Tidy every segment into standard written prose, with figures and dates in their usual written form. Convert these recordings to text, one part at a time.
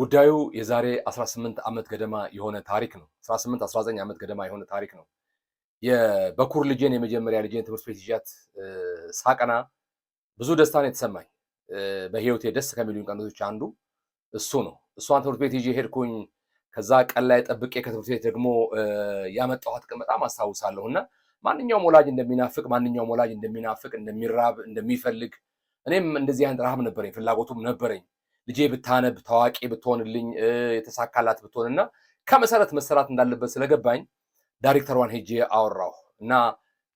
ጉዳዩ የዛሬ 18 ዓመት ገደማ የሆነ ታሪክ ነው። 19 ዓመት ገደማ የሆነ ታሪክ ነው። የበኩር ልጄን የመጀመሪያ ልጄን ትምህርት ቤት ይዣት ሳቀና ብዙ ደስታ ነው የተሰማኝ። በህይወቴ ደስ ከሚሉኝ ቀናቶች አንዱ እሱ ነው። እሷን ትምህርት ቤት ይዤ ሄድኩኝ። ከዛ ቀን ላይ ጠብቄ ከትምህርት ቤት ደግሞ ያመጣኋት ቀን በጣም አስታውሳለሁና ማንኛውም ወላጅ እንደሚናፍቅ እንደሚራብ እንደሚፈልግ እኔም እንደዚህ አይነት ረሃብ ነበረኝ፣ ፍላጎቱም ነበረኝ። ልጄ ብታነብ ታዋቂ ብትሆንልኝ የተሳካላት ብትሆንና ከመሰረት መሰራት እንዳለበት ስለገባኝ ዳይሬክተሯን ሄጄ አወራሁ እና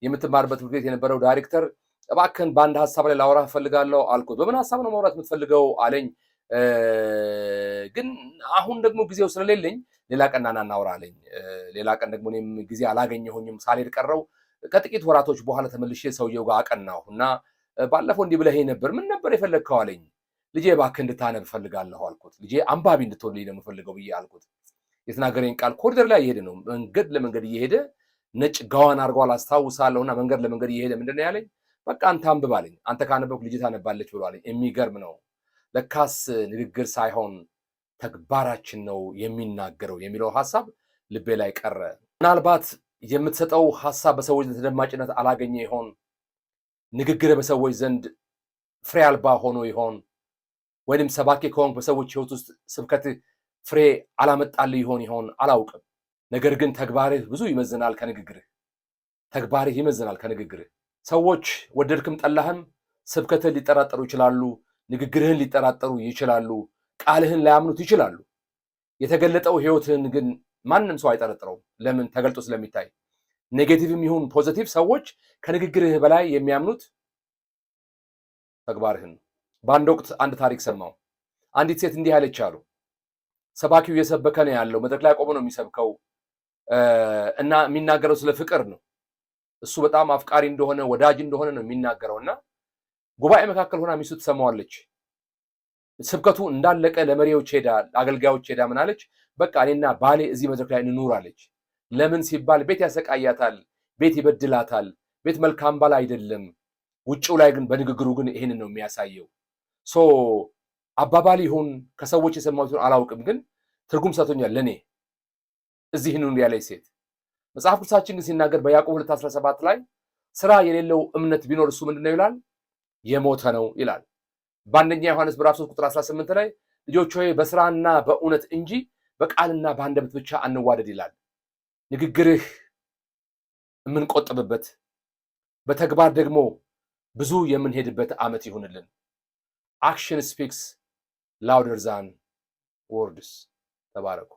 የምትማርበት ትምህርት ቤት የነበረው ዳይሬክተር እባክህን በአንድ ሀሳብ ላይ ላወራህ እፈልጋለሁ አልኩት። በምን ሀሳብ ነው ማውራት የምትፈልገው አለኝ። ግን አሁን ደግሞ ጊዜው ስለሌለኝ ሌላ ቀን ና እናውራ አለኝ። ሌላ ቀን ደግሞ እኔም ጊዜ አላገኘሁኝም፣ ሳልሄድ ቀረው። ከጥቂት ወራቶች በኋላ ተመልሼ ሰውየው ጋር አቀናሁ እና ባለፈው እንዲህ ብለኸኝ ነበር፣ ምን ነበር የፈለግከው አለኝ። ልጄ እባክህ እንድታነብ እፈልጋለሁ አልኩት። ልጄ አንባቢ እንድትሆንልኝ ነው የምፈልገው ብዬ አልኩት። የተናገረኝ ቃል ኮሪደር ላይ እየሄደ ነው፣ መንገድ ለመንገድ እየሄደ ነጭ ጋዋን አድርጓል አስታውሳለሁና መንገድ ለመንገድ እየሄደ ምንድን ነው ያለኝ? በቃ አንተ አንብብ አለኝ። አንተ ካነበብክ ልጅ ታነባለች ብሎ አለኝ። የሚገርም ነው። ለካስ ንግግር ሳይሆን ተግባራችን ነው የሚናገረው የሚለው ሀሳብ ልቤ ላይ ቀረ። ምናልባት የምትሰጠው ሀሳብ በሰዎች ዘንድ ተደማጭነት አላገኘ ይሆን? ንግግር በሰዎች ዘንድ ፍሬ አልባ ሆኖ ይሆን? ወይንም ሰባኪ ከሆንክ በሰዎች ህይወት ውስጥ ስብከት ፍሬ አላመጣልህ ይሆን? አላውቅም። ነገር ግን ተግባርህ ብዙ ይመዝናል ከንግግርህ። ተግባርህ ይመዝናል ከንግግርህ። ሰዎች ወደድክም ጠላህም ስብከትህን ሊጠራጠሩ ይችላሉ፣ ንግግርህን ሊጠራጠሩ ይችላሉ፣ ቃልህን ላያምኑት ይችላሉ። የተገለጠው ህይወትህን ግን ማንም ሰው አይጠረጥረውም። ለምን? ተገልጦ ስለሚታይ። ኔጌቲቭም ይሁን ፖዚቲቭ ሰዎች ከንግግርህ በላይ የሚያምኑት ተግባርህን ነው። በአንድ ወቅት አንድ ታሪክ ሰማሁ። አንዲት ሴት እንዲህ አለች አሉ። ሰባኪው እየሰበከ ነው ያለው፣ መድረክ ላይ ቆሞ ነው የሚሰብከው እና የሚናገረው ስለ ፍቅር ነው። እሱ በጣም አፍቃሪ እንደሆነ ወዳጅ እንደሆነ ነው የሚናገረው እና ጉባኤ መካከል ሆና ሚስቱ ትሰማዋለች። ስብከቱ እንዳለቀ ለመሪዎች ሄዳ አገልጋዮች ሄዳ ምን አለች? በቃ እኔና ባሌ እዚህ መድረክ ላይ እንኑር አለች። ለምን ሲባል ቤት ያሰቃያታል፣ ቤት ይበድላታል፣ ቤት መልካም ባል አይደለም። ውጭው ላይ ግን በንግግሩ ግን ይሄንን ነው የሚያሳየው። አባባል ይሁን ከሰዎች የሰማሁትን አላውቅም፣ ግን ትርጉም ሰጥቶኛል ለኔ። እዚህ ነው ያለች ሴት። መጽሐፍ ቅዱሳችን ግን ሲናገር በያዕቆብ 2:17 ላይ ስራ የሌለው እምነት ቢኖር እሱ ምንድነው ይላል? የሞተ ነው ይላል። በአንደኛ ዮሐንስ ምዕራፍ 3:18 ላይ ልጆች ሆይ በስራና በእውነት እንጂ በቃልና በአንደበት ብቻ አንዋደድ ይላል። ንግግርህ የምንቆጥብበት በተግባር ደግሞ ብዙ የምንሄድበት ዓመት ይሁንልን። አክሽን ስፒክስ ላውደር ዛን ወርድስ። ተባረኩ።